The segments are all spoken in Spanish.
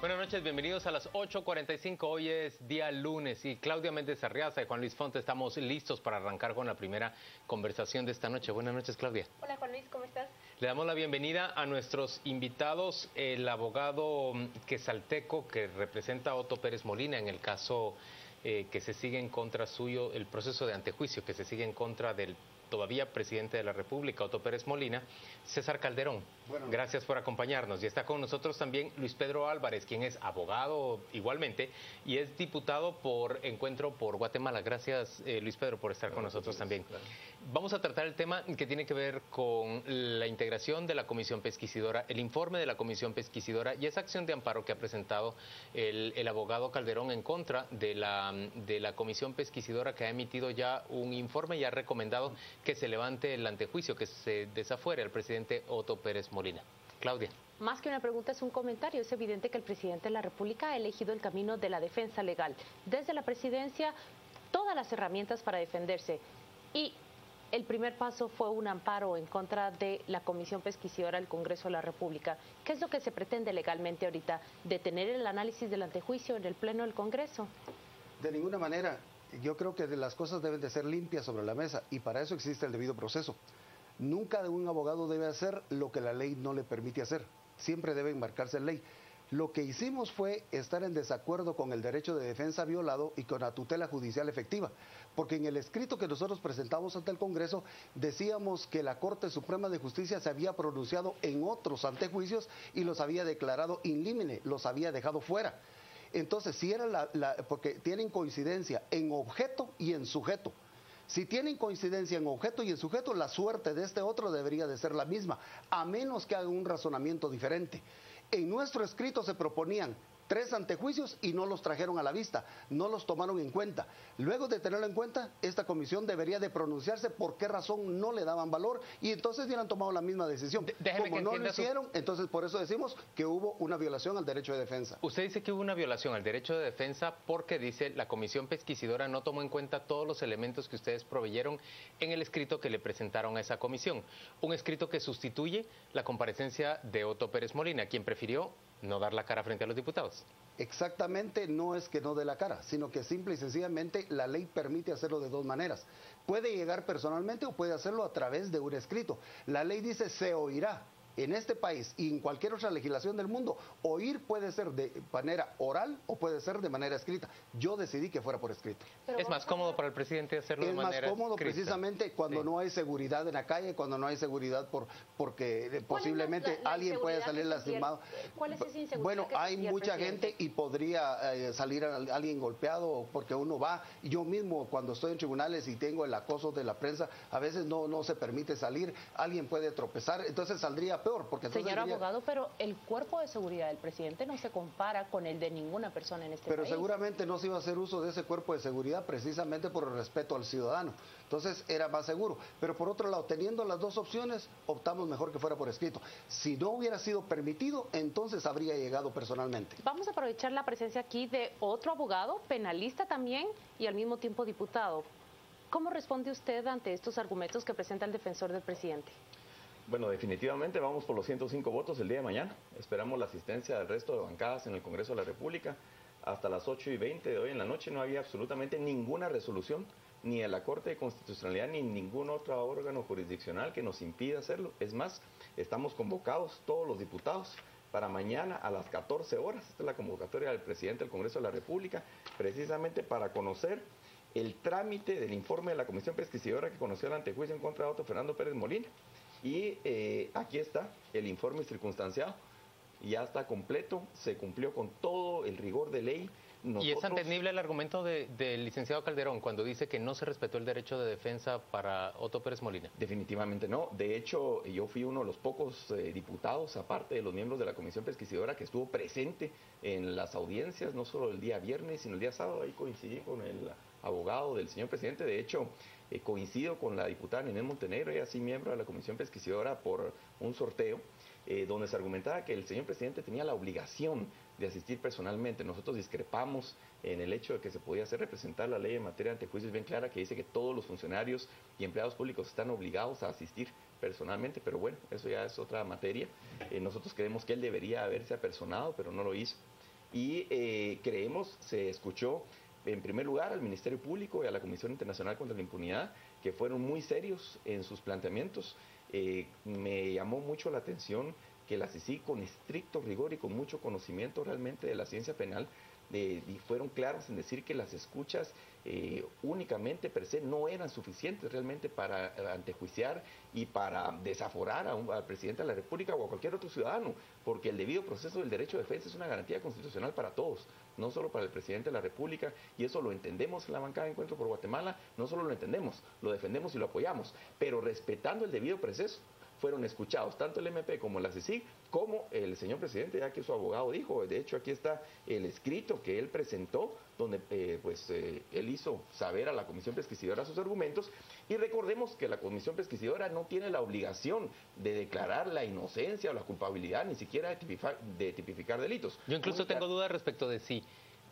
Buenas noches, bienvenidos a las 8:45. Hoy es día lunes y Claudia Méndez Arriaza y Juan Luis Fonte estamos listos para arrancar con la primera conversación de esta noche. Buenas noches, Claudia. Hola, Juan Luis, ¿cómo estás? Le damos la bienvenida a nuestros invitados, el abogado quesalteco que representa a Otto Pérez Molina en el caso que se sigue en contra suyo, el proceso de antejuicio que se sigue en contra del todavía presidente de la República, Otto Pérez Molina, César Calderón. Bueno, gracias por acompañarnos. Y está con nosotros también Luis Pedro Álvarez, quien es abogado igualmente y es diputado por Encuentro por Guatemala. Gracias, Luis Pedro, por estar con nosotros también. Claro. Vamos a tratar el tema que tiene que ver con la integración de la Comisión Pesquisidora, el informe de la Comisión Pesquisidora y esa acción de amparo que ha presentado el abogado Calderón en contra de la Comisión Pesquisidora, que ha emitido ya un informe y ha recomendado que se levante el antejuicio, que se desafuere al presidente Otto Pérez Molina. Claudia. Más que una pregunta es un comentario. Es evidente que el presidente de la República ha elegido el camino de la defensa legal. Desde la presidencia, todas las herramientas para defenderse. Y el primer paso fue un amparo en contra de la Comisión Pesquisidora del Congreso de la República. ¿Qué es lo que se pretende legalmente ahorita? ¿Detener el análisis del antejuicio en el Pleno del Congreso? De ninguna manera. Yo creo que las cosas deben de ser limpias sobre la mesa y para eso existe el debido proceso. Nunca un abogado debe hacer lo que la ley no le permite hacer. Siempre debe enmarcarse en ley. Lo que hicimos fue estar en desacuerdo con el derecho de defensa violado y con la tutela judicial efectiva. Porque en el escrito que nosotros presentamos ante el Congreso decíamos que la Corte Suprema de Justicia se había pronunciado en otros antejuicios y los había declarado in limine, los había dejado fuera. Entonces, si era porque tienen coincidencia en objeto y en sujeto. Si tienen coincidencia en objeto y en sujeto, la suerte de este otro debería de ser la misma, a menos que haga un razonamiento diferente. En nuestro escrito se proponían 3 antejuicios y no los trajeron a la vista, no los tomaron en cuenta. Luego de tenerlo en cuenta, esta comisión debería de pronunciarse por qué razón no le daban valor y entonces hubieran tomado la misma decisión. Como no lo hicieron, entonces por eso decimos que hubo una violación al derecho de defensa. Usted dice que hubo una violación al derecho de defensa porque dice la Comisión Pesquisidora no tomó en cuenta todos los elementos que ustedes proveyeron en el escrito que le presentaron a esa comisión. Un escrito que sustituye la comparecencia de Otto Pérez Molina, quien prefirió no dar la cara frente a los diputados. Exactamente, no es que no dé la cara, sino que simple y sencillamente la ley permite hacerlo de 2 maneras. Puede llegar personalmente o puede hacerlo a través de un escrito. La ley dice se oirá. En este país y en cualquier otra legislación del mundo, oír puede ser de manera oral o puede ser de manera escrita. Yo decidí que fuera por escrito. Es más cómodo para el presidente hacerlo de manera escrita. Es más cómodo precisamente cuando no hay seguridad en la calle, cuando no hay seguridad porque posiblemente alguien puede salir lastimado. ¿Cuál es esa inseguridad? Bueno, hay mucha gente y podría salir alguien golpeado porque uno va. Yo mismo cuando estoy en tribunales y tengo el acoso de la prensa, a veces no se permite salir, alguien puede tropezar, entonces saldría peor. Señor abogado, pero el cuerpo de seguridad del presidente no se compara con el de ninguna persona en este país. Pero seguramente no se iba a hacer uso de ese cuerpo de seguridad precisamente por el respeto al ciudadano. Entonces era más seguro. Pero por otro lado, teniendo las 2 opciones, optamos mejor que fuera por escrito. Si no hubiera sido permitido, entonces habría llegado personalmente. Vamos a aprovechar la presencia aquí de otro abogado, penalista también y al mismo tiempo diputado. ¿Cómo responde usted ante estos argumentos que presenta el defensor del presidente? Bueno, definitivamente vamos por los 105 votos el día de mañana. Esperamos la asistencia del resto de bancadas en el Congreso de la República. Hasta las 8:20 de hoy en la noche no había absolutamente ninguna resolución, ni de la Corte de Constitucionalidad, ni ningún otro órgano jurisdiccional que nos impida hacerlo. Es más, estamos convocados todos los diputados para mañana a las 14 horas. Esta es la convocatoria del presidente del Congreso de la República, precisamente para conocer el trámite del informe de la Comisión Pesquisidora que conoció el antejuicio en contra de Otto Fernando Pérez Molina. Y aquí está el informe circunstanciado, ya está completo, se cumplió con todo el rigor de ley. ¿Y es entendible el argumento del licenciado Calderón cuando dice que no se respetó el derecho de defensa para Otto Pérez Molina? Definitivamente no. De hecho, yo fui uno de los pocos diputados, aparte de los miembros de la Comisión Pesquisidora, que estuvo presente en las audiencias, no solo el día viernes, sino el día sábado. Ahí coincidí con el abogado del señor presidente. De hecho, coincido con la diputada Ninel Montenegro, ella sí miembro de la Comisión Pesquisidora por un sorteo, donde se argumentaba que el señor presidente tenía la obligación de asistir personalmente. Nosotros discrepamos en el hecho de que se podía hacer representar la ley en materia de antejuicios bien clara, que dice que todos los funcionarios y empleados públicos están obligados a asistir personalmente, pero bueno, eso ya es otra materia. Nosotros creemos que él debería haberse apersonado, pero no lo hizo. y creemos, se escuchó en primer lugar al Ministerio Público y a la Comisión Internacional contra la Impunidad, que fueron muy serios en sus planteamientos. Me llamó mucho la atención que la CICIG, con estricto rigor y con mucho conocimiento realmente de la ciencia penal, y fueron claros en decir que las escuchas únicamente per se no eran suficientes realmente para antejuiciar y para desaforar al presidente de la República o a cualquier otro ciudadano, porque el debido proceso del derecho de defensa es una garantía constitucional para todos, no solo para el presidente de la República, y eso lo entendemos en la bancada de Encuentro por Guatemala, no solo lo entendemos, lo defendemos y lo apoyamos, pero respetando el debido proceso. Fueron escuchados tanto el MP como la CICIG, como el señor presidente, ya que su abogado dijo. De hecho, aquí está el escrito que él presentó, donde él hizo saber a la Comisión Pesquisidora sus argumentos. Y recordemos que la Comisión Pesquisidora no tiene la obligación de declarar la inocencia o la culpabilidad, ni siquiera de tipificar delitos. Yo incluso tengo dudas respecto de si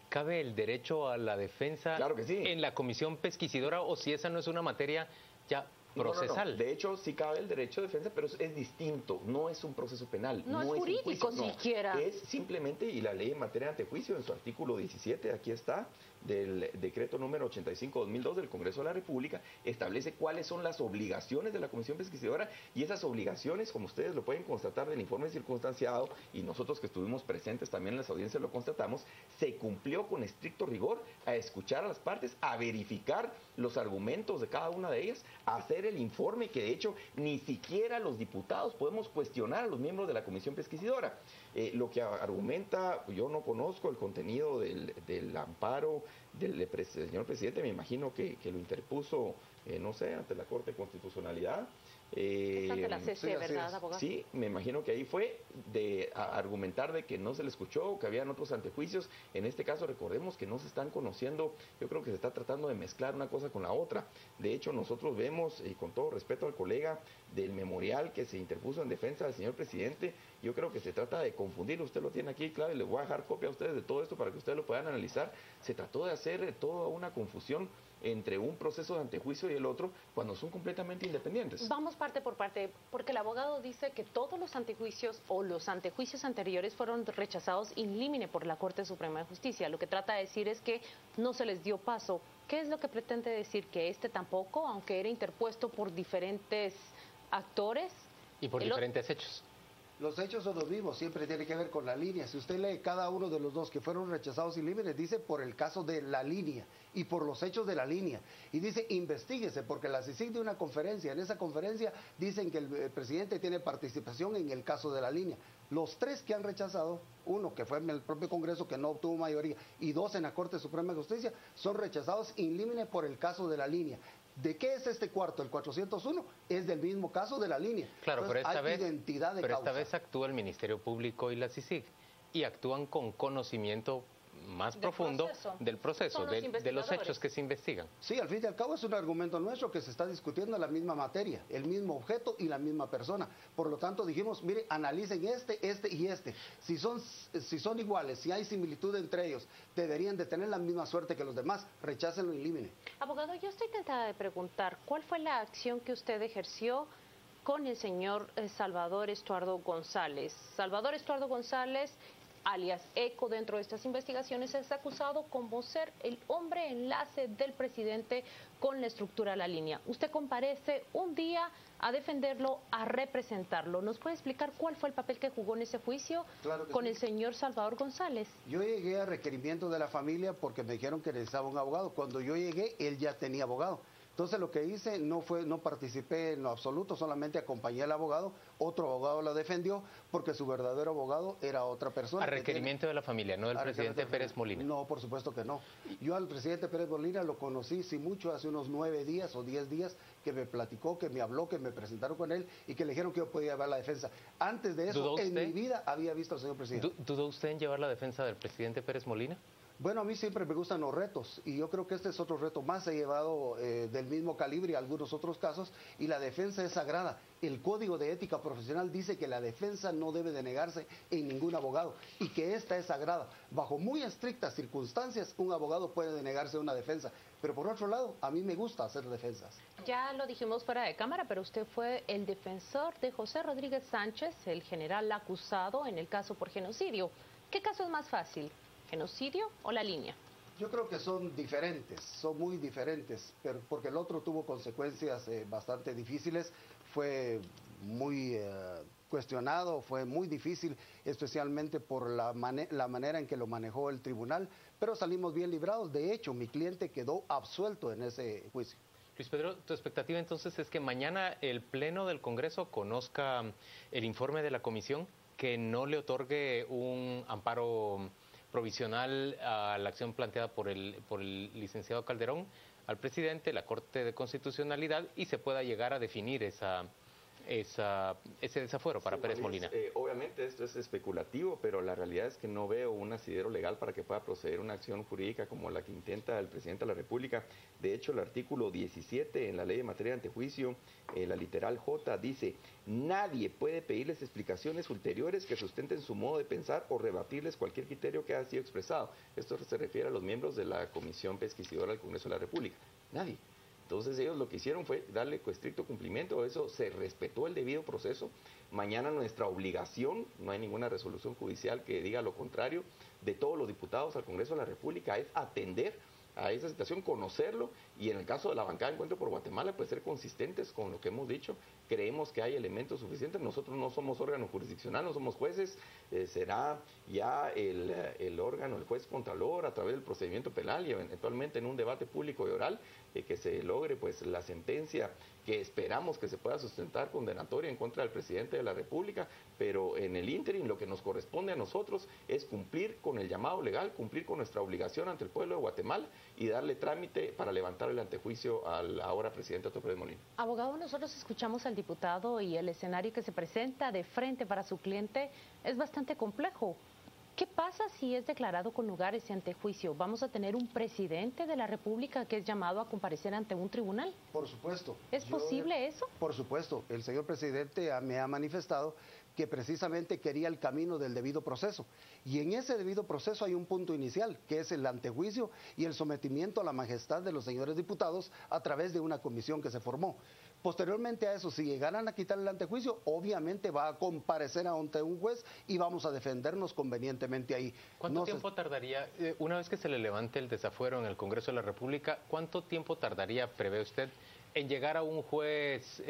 cabe el derecho a la defensa, claro que sí, en la Comisión Pesquisidora, o si esa no es una materia ya procesal. No. De hecho, sí cabe el derecho de defensa, pero es distinto, no es un proceso penal. No es jurídico siquiera. Es simplemente, y la ley en materia de antejuicio, en su artículo 17, aquí está, del decreto número 85-2002 del Congreso de la República, establece cuáles son las obligaciones de la Comisión Pesquisidora, y esas obligaciones, como ustedes lo pueden constatar del informe circunstanciado, y nosotros que estuvimos presentes también en las audiencias lo constatamos, se cumplió con estricto rigor a escuchar a las partes, a verificar los argumentos de cada una de ellas, a hacer el informe, que de hecho ni siquiera los diputados podemos cuestionar a los miembros de la Comisión Pesquisidora. Lo que argumenta, yo no conozco el contenido del amparo del señor presidente, me imagino que lo interpuso, no sé, ante la Corte de Constitucionalidad. Es ante la CC, ¿verdad, abogado? Sí, me imagino que ahí fue de argumentar de que no se le escuchó, que habían otros antejuicios. En este caso, recordemos que no se están conociendo, yo creo que se está tratando de mezclar una cosa con la otra. De hecho, nosotros vemos, y con todo respeto al colega, del memorial que se interpuso en defensa del señor presidente, yo creo que se trata de confundir. Usted lo tiene aquí, claro, y les voy a dejar copia a ustedes de todo esto para que ustedes lo puedan analizar. Se trató de hacer toda una confusión entre un proceso de antejuicio y el otro, cuando son completamente independientes. Vamos parte por parte, porque el abogado dice que todos los antejuicios o los antejuicios anteriores fueron rechazados in limine por la Corte Suprema de Justicia. Lo que trata de decir es que no se les dio paso. ¿Qué es lo que pretende decir? Que este tampoco, aunque era interpuesto por diferentes actores y por diferentes hechos. Los hechos son los mismos, siempre tiene que ver con la línea. Si usted lee cada uno de los dos que fueron rechazados sin límites, dice por el caso de la línea y por los hechos de la línea. Y dice, investíguese, porque la CICIG de una conferencia, en esa conferencia dicen que el presidente tiene participación en el caso de la línea. Los tres que han rechazado, uno que fue en el propio Congreso que no obtuvo mayoría y dos en la Corte Suprema de Justicia, son rechazados in limine por el caso de la línea. ¿De qué es este cuarto? El 401 es del mismo caso de la línea. Claro, entonces, pero esta vez actúa el Ministerio Público y la CICIG y actúan con conocimiento más profundo del proceso, de los hechos que se investigan. Sí, al fin y al cabo es un argumento nuestro que se está discutiendo en la misma materia, el mismo objeto y la misma persona. Por lo tanto dijimos, mire, analicen este y este. Si son iguales, si hay similitud entre ellos, deberían de tener la misma suerte que los demás, rechácenlo y eliminen. Abogado, yo estoy tentada de preguntar, ¿cuál fue la acción que usted ejerció con el señor Salvador Estuardo González? Salvador Estuardo González, alias ECO, dentro de estas investigaciones es acusado como ser el hombre enlace del presidente con la estructura de la línea. Usted comparece un día a defenderlo, a representarlo. ¿Nos puede explicar cuál fue el papel que jugó en ese juicio con el señor Salvador González? Yo llegué a requerimiento de la familia porque me dijeron que necesitaba un abogado. Cuando yo llegué, él ya tenía abogado. Entonces lo que hice no participé en lo absoluto, solamente acompañé al abogado, otro abogado la defendió porque su verdadero abogado era otra persona. A requerimiento de la familia, no del presidente Pérez Molina. No, por supuesto que no. Yo al presidente Pérez Molina lo conocí, sí mucho, hace unos 9 días o 10 días, que me platicó, que me habló, que me presentaron con él y que le dijeron que yo podía llevar la defensa. Antes de eso, en mi vida había visto al señor presidente. ¿Dudó usted en llevar la defensa del presidente Pérez Molina? Bueno, a mí siempre me gustan los retos y yo creo que este es otro reto más. He llevado del mismo calibre algunos otros casos y la defensa es sagrada. El Código de Ética Profesional dice que la defensa no debe de negarse en ningún abogado y que esta es sagrada. Bajo muy estrictas circunstancias, un abogado puede denegarse una defensa. Pero por otro lado, a mí me gusta hacer defensas. Ya lo dijimos fuera de cámara, pero usted fue el defensor de José Rodríguez Sánchez, el general acusado en el caso por genocidio. ¿Qué caso es más fácil? ¿Genocidio o la línea? Yo creo que son diferentes, son muy diferentes, pero porque el otro tuvo consecuencias bastante difíciles, fue muy cuestionado, fue muy difícil, especialmente por la manera en que lo manejó el tribunal, pero salimos bien librados. De hecho, mi cliente quedó absuelto en ese juicio. Luis Pedro, tu expectativa entonces es que mañana el Pleno del Congreso conozca el informe de la comisión, que no le otorgue un amparo provisional a la acción planteada por el licenciado Calderón al presidente, la Corte de Constitucionalidad, y se pueda llegar a definir ese desafuero para Pérez Molina. Obviamente esto es especulativo, pero la realidad es que no veo un asidero legal para que pueda proceder una acción jurídica como la que intenta el presidente de la República. De hecho, el artículo 17 en la Ley de Materia de Antejuicio, la literal J, dice: nadie puede pedirles explicaciones ulteriores que sustenten su modo de pensar o rebatirles cualquier criterio que haya sido expresado. Esto se refiere a los miembros de la Comisión Pesquisidora del Congreso de la República. Nadie. Entonces ellos lo que hicieron fue darle estricto cumplimiento, eso se respetó el debido proceso. Mañana nuestra obligación, no hay ninguna resolución judicial que diga lo contrario, de todos los diputados al Congreso de la República es atender a esa situación, conocerlo, y en el caso de la bancada de Encuentro por Guatemala, pues ser consistentes con lo que hemos dicho. Creemos que hay elementos suficientes, nosotros no somos órgano jurisdiccional, no somos jueces, será ya el órgano, el juez contralor, a través del procedimiento penal y eventualmente en un debate público y oral, que se logre pues la sentencia que esperamos que se pueda sustentar condenatoria en contra del presidente de la República, pero en el ínterin lo que nos corresponde a nosotros es cumplir con el llamado legal, cumplir con nuestra obligación ante el pueblo de Guatemala y darle trámite para levantar el antejuicio al ahora presidente Otto Pérez Molina. Abogado, nosotros escuchamos al diputado y el escenario que se presenta de frente para su cliente es bastante complejo. ¿Qué pasa si es declarado con lugar ese antejuicio? ¿Vamos a tener un presidente de la República que es llamado a comparecer ante un tribunal? Por supuesto. ¿Es posible eso? Por supuesto. El señor presidente me ha manifestado que precisamente quería el camino del debido proceso. Y en ese debido proceso hay un punto inicial, que es el antejuicio y el sometimiento a la majestad de los señores diputados a través de una comisión que se formó. Posteriormente a eso, si llegaran a quitar el antejuicio, obviamente va a comparecer ante un juez y vamos a defendernos convenientemente ahí. ¿Cuánto tiempo tardaría, una vez que se le levante el desafuero en el Congreso de la República, cuánto tiempo tardaría, prevé usted, en llegar a un juez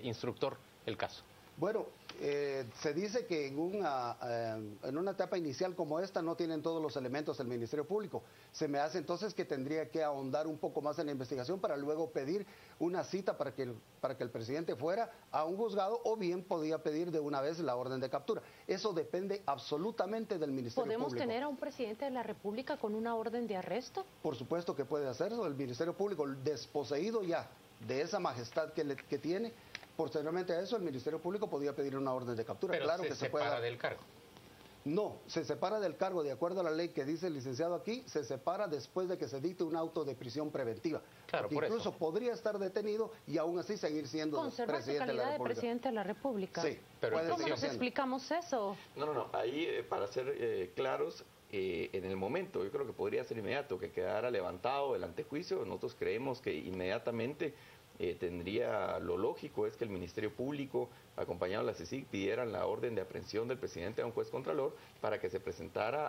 instructor el caso? Bueno, se dice que en una etapa inicial como esta no tienen todos los elementos del Ministerio Público. Se me hace entonces que tendría que ahondar un poco más en la investigación para luego pedir una cita para que el presidente fuera a un juzgado, o bien podía pedir de una vez la orden de captura. Eso depende absolutamente del Ministerio Público. ¿Podemos tener a un presidente de la República con una orden de arresto? Por supuesto que puede hacerlo. El Ministerio Público, desposeído ya de esa majestad que tiene. Posteriormente a eso, el Ministerio Público podía pedir una orden de captura. Pero claro se que se separa puede. del cargo. No, se separa del cargo, de acuerdo a la ley que dice el licenciado aquí, se separa después de que se dicte un auto de prisión preventiva. Claro, por incluso eso podría estar detenido y aún así seguir siendo presidente de la República. ¿Conservar su calidad de presidente de la República? Sí, pero ¿cómo nos explicamos eso? No, ahí para ser claros, en el momento, yo creo que podría ser inmediato, que quedara levantado el antejuicio. Nosotros creemos que inmediatamente tendría, lo lógico es que el Ministerio Público, acompañado de la CICIG, pidieran la orden de aprehensión del presidente a un juez contralor para que se presentara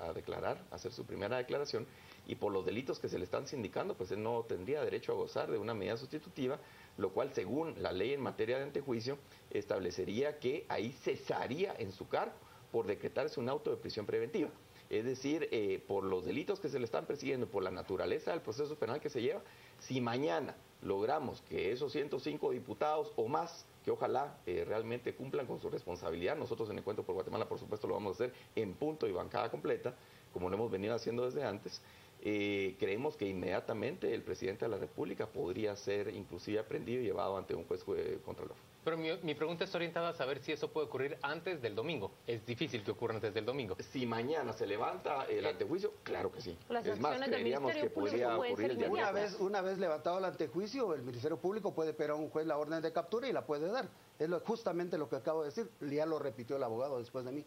a declarar, a hacer su primera declaración, y por los delitos que se le están sindicando, pues él no tendría derecho a gozar de una medida sustitutiva, lo cual, según la ley en materia de antejuicio, establecería que ahí cesaría en su cargo por decretarse un auto de prisión preventiva. Es decir, por los delitos que se le están persiguiendo, por la naturaleza del proceso penal que se lleva, si mañana logramos que esos 105 diputados o más, que ojalá realmente cumplan con su responsabilidad, nosotros en Encuentro por Guatemala, por supuesto, lo vamos a hacer en punto y bancada completa, como lo hemos venido haciendo desde antes, creemos que inmediatamente el presidente de la República podría ser inclusive aprendido y llevado ante un juez contralor. Pero mi pregunta está orientada a saber si eso puede ocurrir antes del domingo. Es difícil que ocurra antes del domingo. Si mañana se levanta el antejuicio, claro que sí. Las es más, creeríamos que podría ocurrir el día viernes. Una vez levantado el antejuicio, el Ministerio Público puede pedir a un juez la orden de captura y la puede dar. Es justamente lo que acabo de decir. Ya lo repitió el abogado después de mí.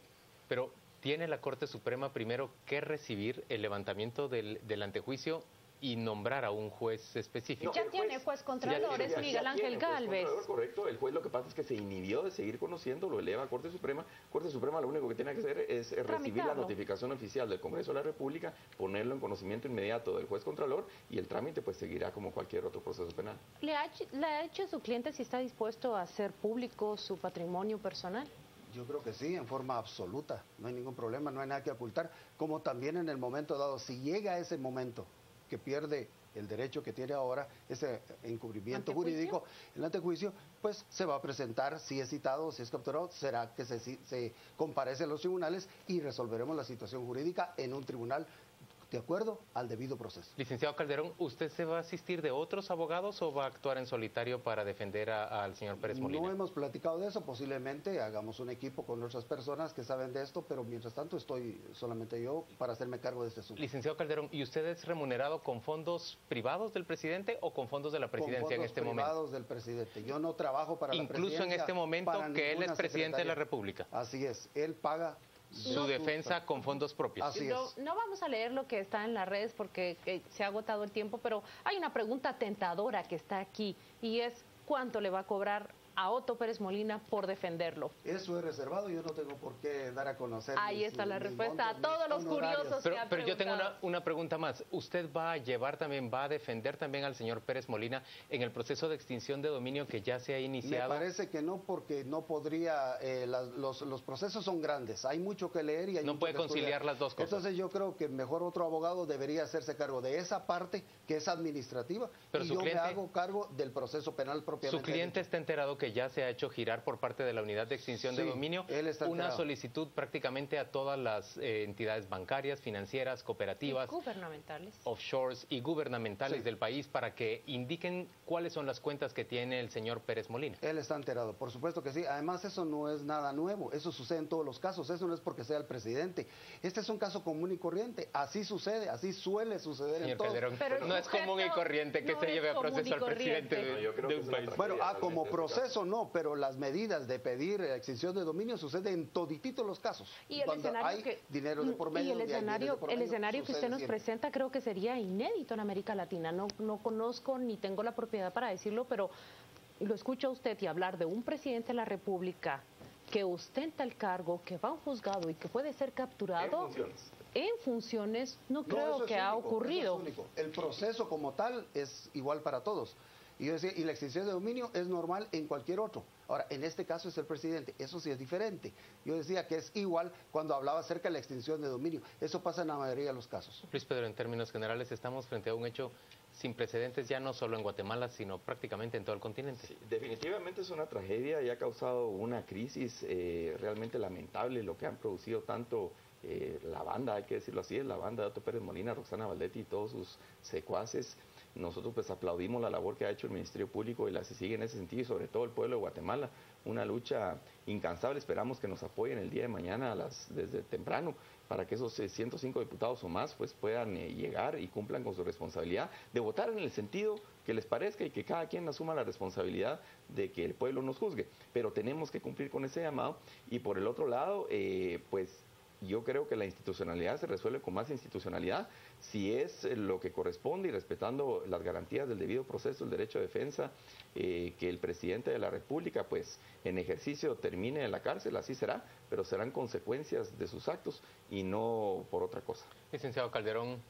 Pero ¿tiene la Corte Suprema primero que recibir el levantamiento del antejuicio y nombrar a un juez específico. Ya tiene juez contralor, es Miguel Ángel Gálvez. Correcto, el juez lo que pasa es que se inhibió de seguir conociendo, lo eleva a Corte Suprema. Corte Suprema lo único que tiene que hacer es recibir la notificación oficial del Congreso de la República, ponerlo en conocimiento inmediato del juez contralor y el trámite pues seguirá como cualquier otro proceso penal. ¿Le ha hecho su cliente si está dispuesto a hacer público su patrimonio personal? Yo creo que sí, en forma absoluta, no hay ningún problema, no hay nada que ocultar, como también en el momento dado, si llega ese momento que pierde el derecho que tiene ahora, ese encubrimiento jurídico, el antejuicio, pues se va a presentar, si es citado, si es capturado, será que se comparece a los tribunales y resolveremos la situación jurídica en un tribunal de acuerdo al debido proceso. Licenciado Calderón, ¿usted se va a asistir de otros abogados o va a actuar en solitario para defender al señor Pérez Molina? No hemos platicado de eso, posiblemente hagamos un equipo con otras personas que saben de esto, pero mientras tanto estoy solamente yo para hacerme cargo de este asunto. Licenciado Calderón, ¿y usted es remunerado con fondos privados del presidente o con fondos de la presidencia en este momento? Con fondos privados del presidente. Yo no trabajo para la presidencia. Incluso en este momento que él es presidente de la República. Así es, él paga su defensa con fondos propios. Así es. No vamos a leer lo que está en las redes porque se ha agotado el tiempo, pero hay una pregunta tentadora que está aquí y es ¿cuánto le va a cobrar a Otto Pérez Molina por defenderlo? Eso es reservado, yo no tengo por qué dar a conocer. Ahí está la respuesta a todos los curiosos que han pero yo tengo preguntado. una pregunta más. ¿Usted va a defender también al señor Pérez Molina en el proceso de extinción de dominio que ya se ha iniciado? Me parece que no, porque no podría, los procesos son grandes, hay mucho que leer y hay no mucho puede que conciliar estudiar. las dos cosas. Entonces yo creo que mejor otro abogado debería hacerse cargo de esa parte que es administrativa, pero y yo me hago cargo del proceso penal propiamente. Su cliente está enterado que ya se ha hecho girar por parte de la Unidad de Extinción de Dominio una solicitud prácticamente a todas las entidades bancarias, financieras, cooperativas, gubernamentales, offshores y gubernamentales del país para que indiquen cuáles son las cuentas que tiene el señor Pérez Molina. Él está enterado, por supuesto que sí. Además, eso no es nada nuevo, eso sucede en todos los casos, eso no es porque sea el presidente. Este es un caso común y corriente, así sucede, así suele suceder. Señor en todos. Calderón, pero no es común y corriente que se lleve a proceso al presidente de un país. Bueno, como proceso no, pero las medidas de pedir extinción de dominio suceden en todititos los casos. Y el cuando hay dinero de por medio. Y el escenario que usted nos presenta creo que sería inédito en América Latina. No conozco ni tengo la propiedad para decirlo, pero lo escucha usted y hablar de un presidente de la República que ostenta el cargo, que va a un juzgado y que puede ser capturado en funciones, no creo que ha ocurrido. Eso es único. El proceso como tal es igual para todos. Y yo decía, y la extinción de dominio es normal en cualquier otro. Ahora, en este caso es el presidente, eso sí es diferente. Yo decía que es igual cuando hablaba acerca de la extinción de dominio. Eso pasa en la mayoría de los casos. Luis Pedro, en términos generales, estamos frente a un hecho sin precedentes ya no solo en Guatemala, sino prácticamente en todo el continente. Sí, definitivamente es una tragedia y ha causado una crisis realmente lamentable, lo que han producido tanto la banda, hay que decirlo así, es la banda de Otto Pérez Molina, Roxana Valdetti y todos sus secuaces. Nosotros pues aplaudimos la labor que ha hecho el Ministerio Público y la se sigue en ese sentido y sobre todo el pueblo de Guatemala, una lucha incansable. Esperamos que nos apoyen el día de mañana desde temprano para que esos 105 diputados o más pues puedan llegar y cumplan con su responsabilidad de votar en el sentido que les parezca y que cada quien asuma la responsabilidad de que el pueblo nos juzgue. Pero tenemos que cumplir con ese llamado y por el otro lado pues yo creo que la institucionalidad se resuelve con más institucionalidad si es lo que corresponde y respetando las garantías del debido proceso, el derecho de defensa, que el presidente de la República pues en ejercicio termine en la cárcel, así será, pero serán consecuencias de sus actos y no por otra cosa. Licenciado Calderón,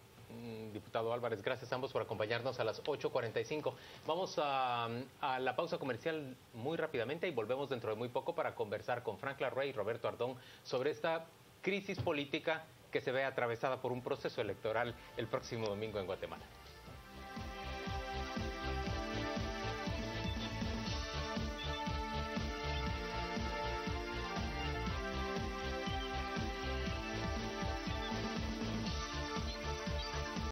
diputado Álvarez, gracias a ambos por acompañarnos a las 8:45. Vamos a la pausa comercial muy rápidamente y volvemos dentro de muy poco para conversar con Frank Larrey y Roberto Ardón sobre esta crisis política que se ve atravesada por un proceso electoral el próximo domingo en Guatemala.